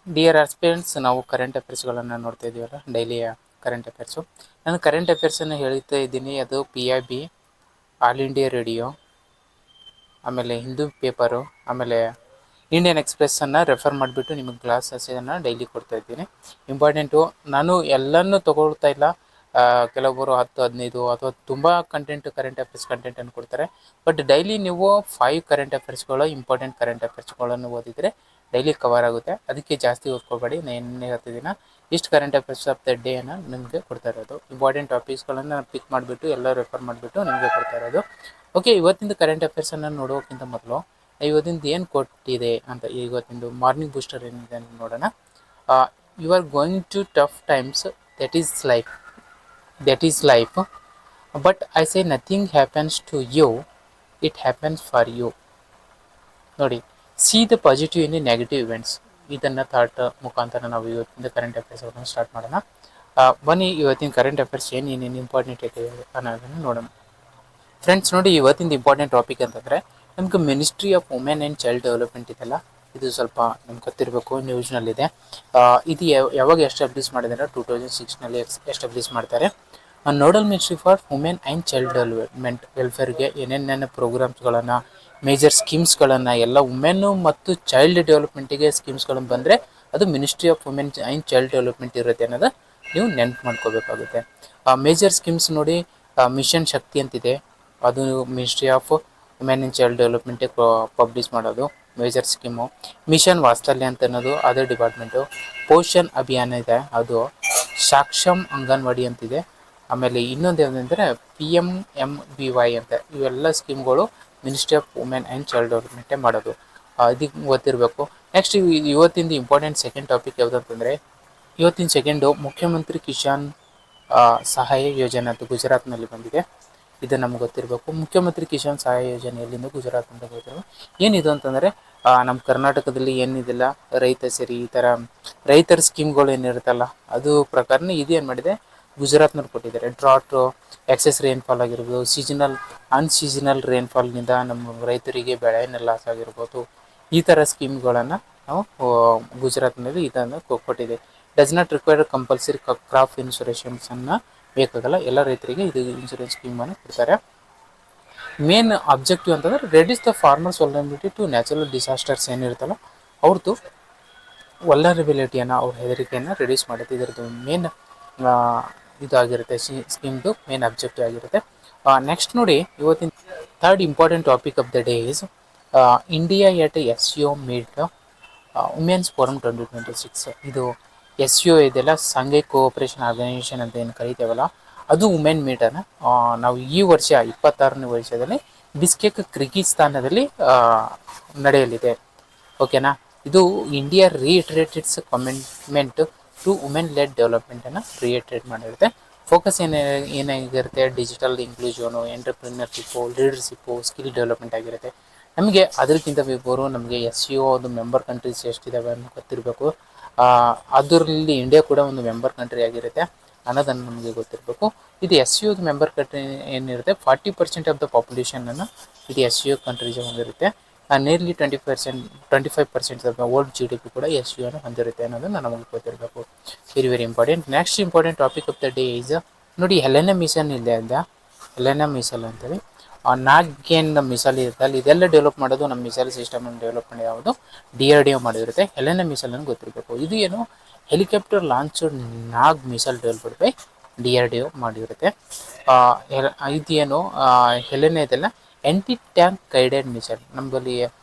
Dear aspirants, ನಾವು current ಅಫೇರ್ಸ್ಗಳನ್ನು ನೋಡ್ತಾ ಇದ್ದೀವಲ್ಲ, ಡೈಲಿಯ current affairs. ನಾನು ಕರೆಂಟ್ ಅಫೇರ್ಸನ್ನು ಹೇಳ್ತಾ ಇದ್ದೀನಿ. ಅದು PIB, ಆಲ್ ಇಂಡಿಯಾ ರೇಡಿಯೋ, ಆಮೇಲೆ ಹಿಂದೂ ಪೇಪರು, ಆಮೇಲೆ ಇಂಡಿಯನ್ ಎಕ್ಸ್ಪ್ರೆಸ್ಸನ್ನು ರೆಫರ್ ಮಾಡಿಬಿಟ್ಟು ನಿಮಗೆ ಕ್ಲಾಸಸ್ಸನ್ನು ಡೈಲಿ ಕೊಡ್ತಾ ಇದ್ದೀನಿ. ಇಂಪಾರ್ಟೆಂಟು. ನಾನು ಎಲ್ಲನೂ ತೊಗೊಳ್ತಾ ಇಲ್ಲ. ಕೆಲವೊಬ್ಬರು 10-15 ಅಥವಾ ತುಂಬ ಕರೆಂಟ್ ಅಫೇರ್ಸ್ ಕಂಟೆಂಟನ್ನು ಕೊಡ್ತಾರೆ. ಬಟ್ ಡೈಲಿ ನೀವು 5 ಕರೆಂಟ್ ಅಫೇರ್ಸ್ಗಳು, ಇಂಪಾರ್ಟೆಂಟ್ ಕರೆಂಟ್ ಅಫೇರ್ಸ್ಗಳನ್ನು ಓದಿದರೆ ಡೈಲಿ ಕವರ್ ಆಗುತ್ತೆ. ಅದಕ್ಕೆ ಜಾಸ್ತಿ ಓದ್ಕೊಬೇಡಿ. ನಾನು ಏನೇ ಹೇಳ್ತಿದ್ದೀನ, ಇಷ್ಟು ಕರೆಂಟ್ ಅಫೇರ್ಸ್ ಆಫ್ ದ ಡೇನ ನಿಮಗೆ ಕೊಡ್ತಾ ಇರೋದು. ಇಂಪಾರ್ಟೆಂಟ್ ಟಾಪಿಕ್ಸ್ಗಳನ್ನು ನಾನು ಪಿಕ್ ಮಾಡಿಬಿಟ್ಟು ಎಲ್ಲ ರೆಫರ್ ಮಾಡಿಬಿಟ್ಟು ನಿಮಗೆ ಕೊಡ್ತಾ ಇರೋದು. ಓಕೆ, ಇವತ್ತಿಂದು ಕರೆಂಟ್ ಅಫೇರ್ಸನ್ನು ನೋಡೋಕ್ಕಿಂತ ಮೊದಲು ಇವತ್ತಿಂದು ಏನು ಕೊಟ್ಟಿದೆ ಅಂತ, ಇವತ್ತಿಂದು ಮಾರ್ನಿಂಗ್ ಬೂಸ್ಟರ್ ಏನಿದೆ ಅಂತ ನೋಡೋಣ. You are going to tough times, that is life, but I say nothing happens to you, it happens for you. ನೋಡಿ, see the positive in the negative events. ಇದನ್ನು thought ಮುಖಾಂತರ ನಾವು ಇವತ್ತಿನ ಕರೆಂಟ್ ಅಫೇರ್ಸ್ಗಳನ್ನು ಸ್ಟಾರ್ಟ್ ಮಾಡೋಣ. ಬನ್ನಿ, ಇವತ್ತಿನ ಕರೆಂಟ್ ಅಫೇರ್ಸ್ ಏನೇನು important ಇದೆ ಅನ್ನೋದನ್ನು ನೋಡೋಣ. ಫ್ರೆಂಡ್ಸ್, ನೋಡಿ, ಇವತ್ತಿನ ಇಂಪಾರ್ಟೆಂಟ್ ಟಾಪಿಕ್ ಅಂತಂದರೆ ನಮ್ಗೆ ministry of women and child development ಇದೆಲ್ಲ, ಇದು ಸ್ವಲ್ಪ ನಮ್ಗೆ ಗೊತ್ತಿರಬೇಕು. ನ್ಯೂಸ್ನಲ್ಲಿದೆ. ಇದು ಯಾವಾಗ ಎಸ್ಟಾಬ್ಲಿಷ್ ಮಾಡಿದ್ದಾರೆ? 2006ನಲ್ಲಿ ಎಸ್ಟಾಬ್ಲಿಷ್ ಮಾಡ್ತಾರೆ. Nodal ministry for women and child development ವೆಲ್ಫೇರ್ಗೆ ಏನೇನು ಪ್ರೋಗ್ರಾಮ್ಸ್ಗಳನ್ನು, ಮೇಜರ್ ಸ್ಕೀಮ್ಸ್ಗಳನ್ನು, ಎಲ್ಲ ವುಮೆನ್ನು ಮತ್ತು ಚೈಲ್ಡ್ ಡೆವಲಪ್ಮೆಂಟಿಗೆ ಸ್ಕೀಮ್ಸ್ಗಳನ್ನು ಬಂದರೆ ಅದು ministry of women and child development ಇರುತ್ತೆ ಅನ್ನೋದು ನೀವು ನೆನ್ಪು ಮಾಡ್ಕೋಬೇಕಾಗುತ್ತೆ. ಮೇಜರ್ ಸ್ಕೀಮ್ಸ್ ನೋಡಿ, ಮಿಷನ್ ಶಕ್ತಿ ಅಂತಿದೆ, ಅದು ಮಿನಿಸ್ಟ್ರಿ ಆಫ್ ವುಮೆನ್ ಆ್ಯಂಡ್ ಚೈಲ್ಡ್ ಡೆವಲಪ್ಮೆಂಟಿಗೆ ಪಬ್ಲಿಷ್ ಮಾಡೋದು ಮೇಜರ್ ಸ್ಕೀಮು. ಮಿಷನ್ ವಾತ್ಸಲ್ಯ ಅಂತ ಅನ್ನೋದು ಅದೇ ಡಿಪಾರ್ಟ್ಮೆಂಟು. ಪೋಷಣ್ ಅಭಿಯಾನ ಇದೆ, ಅದು ಸಾಕ್ಷಮ್ ಅಂಗನವಾಡಿ ಅಂತಿದೆ. ಆಮೇಲೆ ಇನ್ನೊಂದು ಏನಂದರೆ PMMBY ಅಂತ. ಇವೆಲ್ಲ ಸ್ಕೀಮ್ಗಳು ministry of women and child ಡೆವಲಪ್ಮೆಂಟೇ ಮಾಡೋದು. ಇದಕ್ಕೆ ಗೊತ್ತಿರಬೇಕು. ನೆಕ್ಸ್ಟ್ ಇವತ್ತಿಂದು ಇಂಪಾರ್ಟೆಂಟ್ ಸೆಕೆಂಡ್ ಟಾಪಿಕ್ ಯಾವುದು ಅಂತಂದರೆ, ಇವತ್ತಿನ ಸೆಕೆಂಡು ಮುಖ್ಯಮಂತ್ರಿ ಕಿಸಾನ್ ಸಹಾಯ ಯೋಜನೆ ಅಂತ ಗುಜರಾತ್ನಲ್ಲಿ ಬಂದಿದೆ. ಇದು ನಮ್ಗೆ ಗೊತ್ತಿರಬೇಕು. ಮುಖ್ಯಮಂತ್ರಿ ಕಿಸಾನ್ ಸಹಾಯ ಯೋಜನೆ ಎಲ್ಲಿಂದ? ಗುಜರಾತ್ ಅಂತ ಗೊತ್ತಿರಬೇಕು. ಏನಿದು ಅಂತಂದರೆ, ನಮ್ಮ ಕರ್ನಾಟಕದಲ್ಲಿ ಏನಿದಿಲ್ಲ, ರೈತ ಸೇರಿ ಈ ಥರ ರೈತರ ಸ್ಕೀಮ್ಗಳು ಏನಿರುತ್ತಲ್ಲ, ಅದು ಪ್ರಕಾರನೇ ಇದು ಏನು ಮಾಡಿದೆ, ಗುಜರಾತ್ನಲ್ಲಿ ಕೊಟ್ಟಿದ್ದಾರೆ. ಡ್ರಾಟು, ಎಕ್ಸೆಸ್ ರೈನ್ಫಾಲ್ ಆಗಿರ್ಬೋದು, ಅನ್ಸೀಸನಲ್ ರೈನ್ಫಾಲ್ನಿಂದ ನಮ್ಮ ರೈತರಿಗೆ ಬೆಳೆಯನ್ನು ಲಾಸ್ ಆಗಿರ್ಬೋದು, ಈ ಥರ ಸ್ಕೀಮ್ಗಳನ್ನು ನಾವು ಗುಜರಾತ್ನಲ್ಲಿ ಇದನ್ನು ಕೊಟ್ಟಿದೆ. Does not require compulsory crop ಇನ್ಶೂರೆನ್ಸನ್ನು ಬೇಕಾಗಲ್ಲ, ಎಲ್ಲ ರೈತರಿಗೆ ಇದು ಇನ್ಶೂರೆನ್ಸ್ ಸ್ಕೀಮನ್ನು ಕೊಡ್ತಾರೆ. ಮೇನ್ ಅಬ್ಜೆಕ್ಟಿವ್ ಅಂತಂದರೆ reduce the farmers vulnerability to natural disasters ಏನಿರುತ್ತಲ್ಲ ಅವ್ರದ್ದು ವಲ್ನರಬಿಲಿಟಿಯನ್ನು, ಅವ್ರ ಹೆದರಿಕೆಯನ್ನು ರಿಡ್ಯೂಸ್ ಮಾಡುತ್ತೆ. ಇದರದ್ದು ಮೇನ್ ಇದಾಗಿರುತ್ತೆ, ಸ್ಕೀಮ್ದು ಮೇನ್ ಅಬ್ಜೆಕ್ಟಿವ್ ಆಗಿರುತ್ತೆ. ನೆಕ್ಸ್ಟ್ ನೋಡಿ, ಇವತ್ತಿನ third important topic of the day is India at SCO meet women's forum 2026. ಇದು SCO ಇದೆಲ್ಲ, ಸಂಘೈ ಕೋಆಪರೇಷನ್ ಆರ್ಗನೈಸೇಷನ್ ಅಂತ ಏನು ಕರಿತೇವಲ್ಲ, ಅದು ವುಮೆನ್ ಮೀಟನ್ನು ನಾವು ಈ ವರ್ಷ 26ನೇ ವರ್ಷದಲ್ಲಿ ಬಿಸ್ಕೆಕ್ ಕಿರ್ಗಿಸ್ತಾನದಲ್ಲಿ ನಡೆಯಲಿದೆ. ಓಕೆನಾ? ಇದು India reiterates commitment to women led ಡೆವಲಪ್ಮೆಂಟನ್ನು ರಿಇಟರೇಟ್ ಮಾಡಿರುತ್ತೆ. ಫೋಕಸ್ ಏನಾಗಿರುತ್ತೆ? Digital inclusion, entrepreneurship, leadership, skill development ಆಗಿರುತ್ತೆ. ನಮಗೆ ಅದಕ್ಕಿಂತ ಬೇಕಾದ್ರು ನಮಗೆ SCO ಒಂದು ಮೆಂಬರ್ ಕಂಟ್ರೀಸ್ ಎಷ್ಟಿದ್ದಾವೆ ಅನ್ನೋ ಗೊತ್ತಿರಬೇಕು. ಅದರಲ್ಲಿ ಇಂಡಿಯಾ ಕೂಡ ಒಂದು ಮೆಂಬರ್ ಕಂಟ್ರಿ ಆಗಿರುತ್ತೆ ಅನ್ನೋದನ್ನು ನಮಗೆ ಗೊತ್ತಿರಬೇಕು. ಇದು SCOದ ಮೆಂಬರ್ ಕಂಟ್ರಿ ಏನಿರುತ್ತೆ, 40% ಆಫ್ ದ ಪಾಪ್ಯುಲೇಷನನ್ನು ಇದು SCO ಕಂಟ್ರೀಸ್ ಹೊಂದಿರುತ್ತೆ. Nearly 25% of the world GDP ಕೂಡ SCOನ ಹೊಂದಿರುತ್ತೆ ಅನ್ನೋದನ್ನು ನಮಗೆ ಗೊತ್ತಿರಬೇಕು. Very very important. Next important topic of the day is ನೋಡಿ, ಹೆಲೆನಾ ಮಿಷನ್ ಇದೆ ಅಂತ, ಹೆಲೆನಾ ಮಿಸೈಲ್ ಅಂತೇಳಿ ನಾಗೇನ್ ಮಿಸೈಲ್ ಇರುತ್ತೆ ಅಲ್ಲಿ, ಇದೆಲ್ಲ ಡೆವಲಪ್ ಮಾಡೋದು ನಮ್ಮ ಮಿಸೈಲ್ ಸಿಸ್ಟಮನ್ನು ಡೆವಲಪ್ ಮಾಡಿ ಯಾವುದು DRDO ಮಾಡಿರುತ್ತೆ. ಹೆಲೆನಾ ಮಿಸೈಲ್ ಅನ್ನು ಗೊತ್ತಿರಬೇಕು. ಇದು ಏನು, helicopter launch Nag missile developed by DRDO ಮಾಡಿರುತ್ತೆ. ಇದೇನು ಹೆಲೆನಾ ಇದೆಲ್ಲ ಆ್ಯಂಟಿ ಟ್ಯಾಂಕ್ ಗೈಡೆಡ್ ಮಿಸೈಲ್. ನಮ್ಮಲ್ಲಿ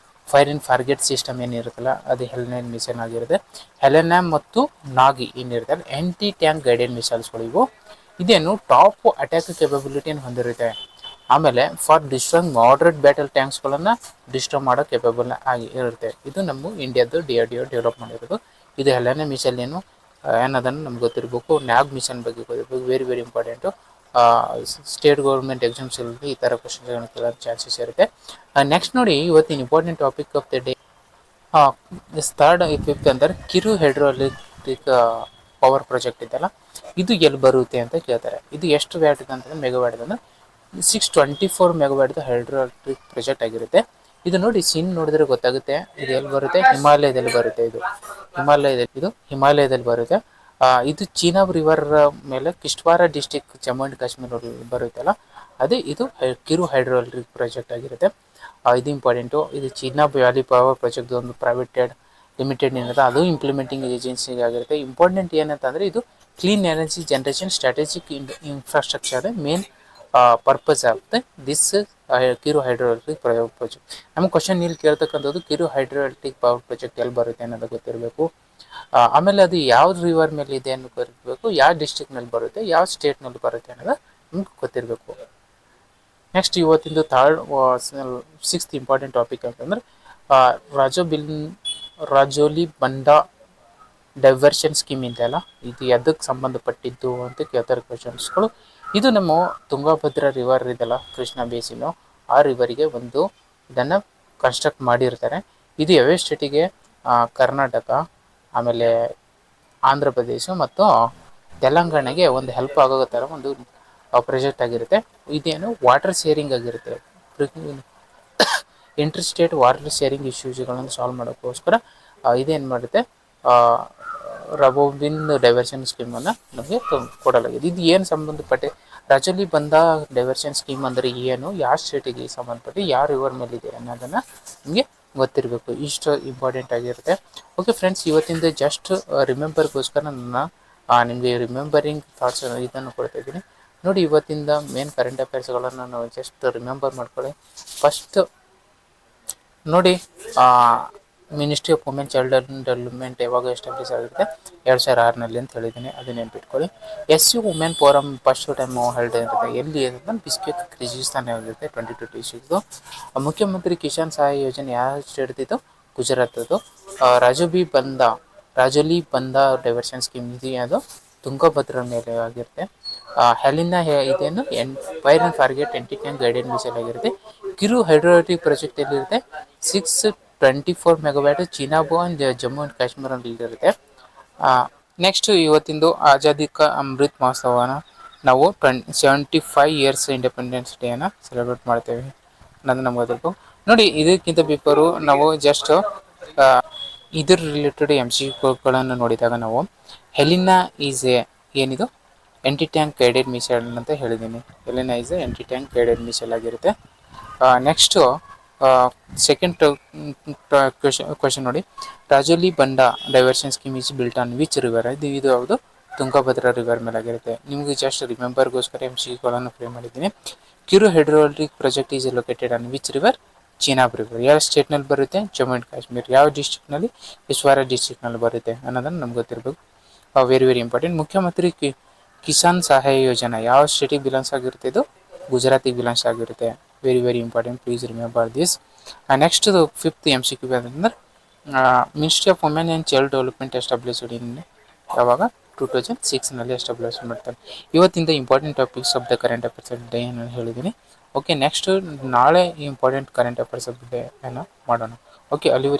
ಫೈರ್ ಆ್ಯಂಡ್ ಫಾರ್ಗೆಟ್ ಸಿಸ್ಟಮ್ ಏನಿರುತ್ತಲ್ಲ, ಅದು ಹೆಲೆನಾ ಮಿಸೈಲ್ ಆಗಿರುತ್ತೆ. ಹೆಲೆನಾ ಮತ್ತು ನಾಗಿ ಏನಿರುತ್ತೆ ಆ್ಯಂಟಿ ಟ್ಯಾಂಕ್ ಗೈಡೆಡ್ ಮಿಸೈಲ್ಸ್ಗಳು ಇವು. ಇದೇನು ಟಾಪ್ ಅಟ್ಯಾಕ್ ಕೆಪಬಿಲಿಟಿಯನ್ನು ಹೊಂದಿರುತ್ತೆ. ಆಮೇಲೆ ಫಾರ್ ಡಿಸ್ಟ್ರಾಯಿಂಗ್ ಮಾಡ್ರೇಟ್ ಬ್ಯಾಟಲ್ ಟ್ಯಾಂಕ್ಸ್ಗಳನ್ನು ಡಿಸ್ಟ್ರಾಯ್ ಮಾಡೋ ಕೆಪಬಲ್ ಆಗಿ ಇರುತ್ತೆ. ಇದು ನಮ್ಮ ಇಂಡಿಯಾದ್ದು DRDO ಡೆವಲಪ್ ಮಾಡಿರೋದು. ಇದು ಹೆಲೆನಾ ಮಿಸೈಲ್ ಏನು ಅನ್ನೋದನ್ನು ನಮ್ಗೆ ಗೊತ್ತಿರಬೇಕು. ನ್ಯಾಗ್ ಮಿಷನ್ ಬಗ್ಗೆ ಗೊತ್ತಿರಬೇಕು. Very very important. State government ಎಕ್ಸಾಮ್ಸಲ್ಲಿ ಈ ಥರ ಕ್ವಶನ್ಸ್ಗಳನ್ನು ಕೇಳೋ ಚಾನ್ಸಸ್ ಇರುತ್ತೆ. ನೆಕ್ಸ್ಟ್ ನೋಡಿ, ಇವತ್ತಿನ important topic of the day third fifth ಅಂದರೆ ಕಿರು ಹೈಡ್ರೋಎಲೆಕ್ಟ್ರಿಕ್ ಪವರ್ ಪ್ರಾಜೆಕ್ಟ್ ಇದೆಯಲ್ಲ, ಇದು ಎಲ್ಲಿ ಬರುತ್ತೆ ಅಂತ ಕೇಳ್ತಾರೆ. ಇದು ಎಷ್ಟು ವ್ಯಾಟ್ ಇದೆ ಅಂತಂದರೆ, ಮೆಗಾವ್ಯಾಟ್ ಅಂದರೆ 624 ಮೆಗಾವ್ಯಾಟ್ದು ಹೈಡ್ರೋ ಎಲೆಕ್ಟ್ರಿಕ್ ಪ್ರಾಜೆಕ್ಟ್ ಆಗಿರುತ್ತೆ. ಇದು ನೋಡಿ ಸೀನ್ ನೋಡಿದ್ರೆ ಗೊತ್ತಾಗುತ್ತೆ ಇದು ಎಲ್ಲಿ ಬರುತ್ತೆ, ಹಿಮಾಲಯದಲ್ಲಿ ಬರುತ್ತೆ. ಇದು ಹಿಮಾಲಯದಲ್ಲಿ ಬರುತ್ತೆ. ಇದು ಚೀನಾಬ್ ರಿವರ್ ಮೇಲೆ ಕಿಶ್ತ್ವಾರ ಡಿಸ್ಟಿಕ್ ಜಮ್ಮು ಅಂಡ್ ಕಾಶ್ಮೀರ ಬರುತ್ತಲ್ಲ, ಅದೇ ಇದು ಕಿರು ಹೈಡ್ರೋ ಎಲೆಕ್ಟ್ರಿಕ್ ಪ್ರಾಜೆಕ್ಟ್ ಆಗಿರುತ್ತೆ. ಇದು ಇಂಪಾರ್ಟೆಂಟು. ಇದು ಚೀನಾ ವ್ಯಾಲಿ ಪವರ್ ಪ್ರಾಜೆಕ್ಟ್ ಒಂದು ಪ್ರೈವೇಟೆಡ್ ಲಿಮಿಟೆಡ್ ಏನಿದೆ ಅದು ಇಂಪ್ಲಿಮೆಂಟಿಂಗ್ ಏಜೆನ್ಸಿ ಆಗಿರುತ್ತೆ. ಇಂಪಾರ್ಟೆಂಟ್ ಏನಂತಂದರೆ ಇದು clean energy generation strategic infrastructure main purpose ಆಗುತ್ತೆ ದಿಸ್ ಕಿರು ಹೈಡ್ರೋ ಎಲೆಕ್ಟ್ರಿಕ್ ಪ್ರಾಜೆಕ್ಟ್. ನಮ್ಗೆ ಕ್ವಶನ್ ಇಲ್ಲಿ ಕೇಳ್ತಕ್ಕಂಥದ್ದು ಕಿರು ಹೈಡ್ರೋ ಎಲೆಕ್ಟ್ರಿಕ್ ಪವರ್ ಪ್ರಾಜೆಕ್ಟ್ ಎಲ್ಲಿ ಬರುತ್ತೆ ಅನ್ನೋದು ಗೊತ್ತಿರಬೇಕು. ಆಮೇಲೆ ಅದು ಯಾವ ರಿವರ್ ಮೇಲೆ ಇದೆ ಅನ್ನೋ ಗೊತ್ತಿರಬೇಕು, ಯಾವ ಡಿಸ್ಟ್ರಿಕ್ನಲ್ಲಿ ಬರುತ್ತೆ, ಯಾವ ಸ್ಟೇಟ್ನಲ್ಲಿ ಬರುತ್ತೆ ಅನ್ನೋದು ನಿಮ್ಗೆ ಗೊತ್ತಿರಬೇಕು. ನೆಕ್ಸ್ಟ್ ಇವತ್ತಿಂದು ಸಿಕ್ಸ್ತ್ ಇಂಪಾರ್ಟೆಂಟ್ ಟಾಪಿಕ್ ಅಂತಂದ್ರೆ ರಾಜೋಲಿ ಬಂಡಾ ಡೈವರ್ಷನ್ ಸ್ಕೀಮ್ ಇದೆಯಲ್ಲ, ಇದು ಎದಕ್ಕೆ ಸಂಬಂಧಪಟ್ಟಿದ್ದು ಅಂತ ಕೇಳ್ತಾರೆ ಕ್ವಶನ್ಸ್ಗಳು. ಇದು ನಮ್ಮ ತುಂಗಭದ್ರಾ ರಿವರ್ ಇದೆಲ್ಲ, ಕೃಷ್ಣ ಬೇಸಿನು, ಆ ರಿವರಿಗೆ ಒಂದು ಇದನ್ನು ಕನ್ಸ್ಟ್ರಕ್ಟ್ ಮಾಡಿರ್ತಾರೆ. ಇದು ಯಾವ ಸ್ಟೇಟಿಗೆ? ಕರ್ನಾಟಕ, ಆಮೇಲೆ ಆಂಧ್ರ ಪ್ರದೇಶ ಮತ್ತು ತೆಲಂಗಾಣಗೆ ಒಂದು ಹೆಲ್ಪ್ ಆಗೋ ಥರ ಒಂದು ಪ್ರಾಜೆಕ್ಟ್ ಆಗಿರುತ್ತೆ. ಇದೇನು ವಾಟರ್ ಶೇರಿಂಗ್ ಆಗಿರುತ್ತೆ. ಇಂಟರ್ ಸ್ಟೇಟ್ ವಾಟರ್ ಶೇರಿಂಗ್ ಇಶ್ಯೂಸ್ಗಳನ್ನು ಸಾಲ್ವ್ ಮಾಡೋಕ್ಕೋಸ್ಕರ ಇದೇನು ಮಾಡುತ್ತೆ, ರಬೋಬಿನ್ ಡೈವರ್ಷನ್ ಸ್ಕೀಮನ್ನು ನಮಗೆ ಕೊಡಲಾಗಿದೆ. ಇದು ಏನು ಸಂಬಂಧಪಟ್ಟೆ ರಾಜೋಲಿ ಬಂದ ಡೈವರ್ಷನ್ ಸ್ಕೀಮ್ ಅಂದರೆ ಏನು, ಯಾವ ಸ್ಟೇಟಿಗೆ ಸಂಬಂಧಪಟ್ಟು ಯಾವ ರಿವರ್ ಮೇಲಿದೆ ಅನ್ನೋದನ್ನು ನಿಮಗೆ ಗೊತ್ತಿರಬೇಕು. ಇಷ್ಟು ಇಂಪಾರ್ಟೆಂಟ್ ಆಗಿರುತ್ತೆ. ಓಕೆ ಫ್ರೆಂಡ್ಸ್, ಇವತ್ತಿಂದ ಜಸ್ಟ್ ರಿಮೆಂಬರ್ಗೋಸ್ಕರ ನಿಮಗೆ ರಿಮೆಂಬರಿಂಗ್ ಥಾಟ್ಸ್ ಇದನ್ನು ಕೊಡ್ತಾ ಇದ್ದೀನಿ. ನೋಡಿ, ಇವತ್ತಿಂದ ಮೇನ್ ಕರೆಂಟ್ ಅಫೇರ್ಸ್ಗಳನ್ನು ನಾವು ಜಸ್ಟ್ ರಿಮೆಂಬರ್ ಮಾಡ್ಕೊಳ್ಳಿ. ಫಸ್ಟ್ ನೋಡಿ, ministry of women child development ಯಾವಾಗ ಎಸ್ಟಾಬ್ಲಿಷ್ ಆಗುತ್ತೆ? 2006ರಲ್ಲಿ ಅಂತ ಹೇಳಿದ್ದೀನಿ, ಅದನ್ನ ನೆನ್ಪಿಟ್ಕೊಳ್ಳಿ. SU women forum first time held ಇರುತ್ತೆ ಎಲ್ಲಿ ಅಂತ ಬಿಸ್ಕೆಟ್ ಕಿರ್ಗಿಸ್ತಾನ್ ಆಗಿರುತ್ತೆ 2026. ಮುಖ್ಯಮಂತ್ರಿ ಕಿಸಾನ್ ಸಹಾಯ ಯೋಜನೆ ಯಾವ ಸ್ಟೇಟ್ದಿದ್ದು? ಗುಜರಾತದ್ದು. ರಾಜೋಲಿ ಬಂದ ಡೈವರ್ಷನ್ ಸ್ಕೀಮ್ ಇದು ಅದು ತುಂಗಭದ್ರಾ ಮೇಲೆ ಆಗಿರುತ್ತೆ. ಹೆಲಿನಾ ಇದೇನು fire and forget antitank guided missile ಆಗಿರುತ್ತೆ. ಕಿರು ಹೈಡ್ರೋಎಲೆಕ್ಟ್ರಿಕ್ ಪ್ರಾಜೆಕ್ಟ್ ಎಲ್ಲಿರುತ್ತೆ? 624 megawatt Chenab and Jammu and ಕಾಶ್ಮೀರಲ್ಲಿ ಇರುತ್ತೆ. ನೆಕ್ಸ್ಟ್ ಇವತ್ತಿಂದು ಆಜಾದಿ ಕಾ ಅಮೃತ್ ಮಹೋತ್ಸವನ ನಾವು 75 ಇಯರ್ಸ್ ಇಂಡಿಪೆಂಡೆನ್ಸ್ ಡೇನ ಸೆಲೆಬ್ರೇಟ್ ಮಾಡ್ತೇವೆ ಅನ್ನೋದು ನಮ್ಗೆ ಗೊತ್ತಿರಬೇಕು. ನೋಡಿ, ಇದಕ್ಕಿಂತ ಬಿಫೋರು ನಾವು ಜಸ್ಟ್ ಇದ್ರ ರಿಲೇಟೆಡ್ MCQಗಳನ್ನು ನೋಡಿದಾಗ ನಾವು ಹೆಲಿನಾ ಈಸ್ ಏನಿದು ಎಂಟಿ ಟ್ಯಾಂಕ್ ಗೈಡೆಡ್ ಮಿಸೈಲ್ ಅಂತ ಹೇಳಿದ್ದೀನಿ. Helina is anti tank guided missile ಆಗಿರುತ್ತೆ. ನೆಕ್ಸ್ಟು ಸೆಕೆಂಡ್ ಕ್ವೆಶನ್ ನೋಡಿ, Rajoli Banda diversion scheme is built on which river? ಇದು ಯಾವುದು? ತುಂಗಭದ್ರಾ ರಿವರ್ ಮೇಲೆ ಆಗಿರುತ್ತೆ. ನಿಮಗೆ ಜಸ್ಟ್ ರಿಮೆಂಬರ್ಗೋಸ್ಕರ MCQಗಳನ್ನು ಫ್ರೇಮ್ ಮಾಡಿದ್ದೀನಿ. Kiru hydroelectric project is located on which river? Chenab river. ಯಾವ ಸ್ಟೇಟ್ನಲ್ಲಿ ಬರುತ್ತೆ? ಜಮ್ಮು ಆ್ಯಂಡ್ ಕಾಶ್ಮೀರ್. ಯಾವ ಡಿಸ್ಟ್ರಿಕ್ನಲ್ಲಿ? ಕಿಶ್ತ್ವಾರ ಡಿಸ್ಟ್ರಿಕ್ನಲ್ಲಿ ಬರುತ್ತೆ ಅನ್ನೋದನ್ನು ನಮ್ಗೆ ಗೊತ್ತಿರಬೇಕು. Very very important. Mukhyamantri Kisan Sahay Yojana ಯಾವ ಸ್ಟೇಟಿಗೆ ಬಿಲಾಂಗ್ಸ್ ಆಗಿರುತ್ತೆ? ಇದು ಗುಜರಾತಿಗೆ ಬಿಲಾಂಗ್ಸ್ ಆಗಿರುತ್ತೆ. Very very important, please remember this. Next fifth MCQ ಅಂತಂದ್ರೆ ministry of women and child development established in ಯಾವಾಗ? 2006ನಲ್ಲಿ ಎಸ್ಟಾಬ್ಲಿಷ್ ಮಾಡ್ತಾರೆ. ಇವತ್ತಿಂದ important topics of the current affairs of day ನಾನು ಹೇಳಿದ್ದೀನಿ. ಓಕೆ, ನೆಕ್ಸ್ಟ್ ನಾಳೆ important current affairs of the day ಮಾಡೋಣ. Okay, ಅಲ್ಲಿವರೆಗೆ